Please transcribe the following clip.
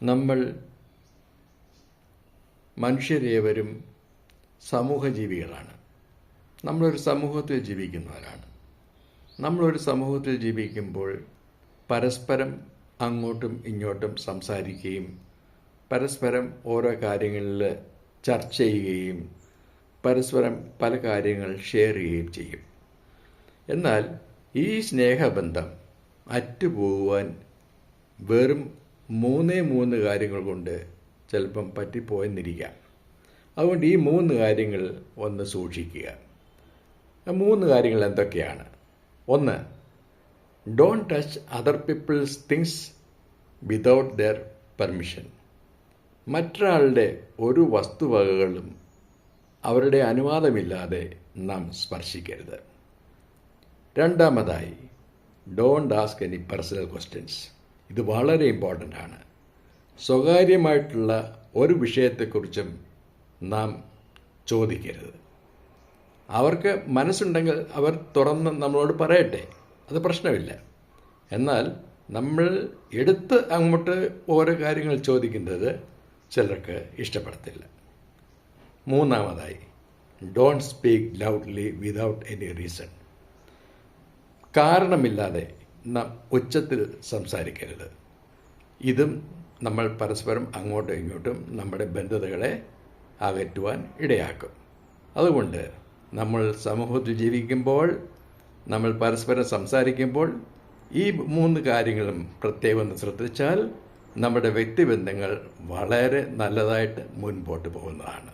നമ്മൾ മനുഷ്യരേവരും സമൂഹജീവികളാണ്. നമ്മളൊരു സമൂഹത്തിൽ ജീവിക്കുന്നവരാണ്. നമ്മളൊരു സമൂഹത്തിൽ ജീവിക്കുമ്പോൾ പരസ്പരം അങ്ങോട്ടും ഇങ്ങോട്ടും സംസാരിക്കുകയും പരസ്പരം ഓരോ കാര്യങ്ങളിൽ ചർച്ച ചെയ്യുകയും പരസ്പരം പല കാര്യങ്ങൾ ഷെയർ ചെയ്യുകയും ചെയ്യും. എന്നാൽ ഈ സ്നേഹബന്ധം അറ്റുപോകുവാൻ വെറും മൂന്ന് കാര്യങ്ങൾ കൊണ്ട് ചിലപ്പം പറ്റിപ്പോയെന്നിരിക്കാം. അതുകൊണ്ട് ഈ 3 കാര്യങ്ങൾ ഒന്ന് സൂക്ഷിക്കുക. 3 കാര്യങ്ങൾ എന്തൊക്കെയാണ്? 1. Don't touch other peoples things without their permission. മറ്റൊരാളുടെ ഒരു വസ്തുവകകളും അവരുടെ അനുവാദമില്ലാതെ നാം സ്പർശിക്കരുത്. 2. Don't ask any personal questions. ഇത് വളരെ ഇമ്പോർട്ടൻ്റ് ആണ്. സ്വകാര്യമായിട്ടുള്ള ഒരു വിഷയത്തെക്കുറിച്ചും നാം ചോദിക്കരുത്. അവർക്ക് മനസ്സുണ്ടെങ്കിൽ അവർ തുറന്ന് നമ്മളോട് പറയട്ടെ, അത് പ്രശ്നമില്ല. എന്നാൽ നമ്മൾ എടുത്ത് അങ്ങോട്ട് ഓരോ കാര്യങ്ങൾ ചോദിക്കുന്നത് ചിലർക്ക് ഇഷ്ടപ്പെടത്തില്ല. 3. Don't speak loudly without any reason. കാരണമില്ലാതെ നാം ഉച്ചത്തിൽ സംസാരിക്കരുത്. ഇതും നമ്മൾ പരസ്പരം അങ്ങോട്ടും ഇങ്ങോട്ടും നമ്മുടെ ബന്ധതകളെ അകറ്റുവാൻ ഇടയാക്കും. അതുകൊണ്ട് നമ്മൾ സമൂഹത്തിൽ ജീവിക്കുമ്പോൾ, നമ്മൾ പരസ്പരം സംസാരിക്കുമ്പോൾ ഈ 3 കാര്യങ്ങളും പ്രത്യേകം ശ്രദ്ധിച്ചാൽ നമ്മുടെ വ്യക്തിബന്ധങ്ങൾ വളരെ നല്ലതായിട്ട് മുൻപോട്ട് പോകുന്നതാണ്.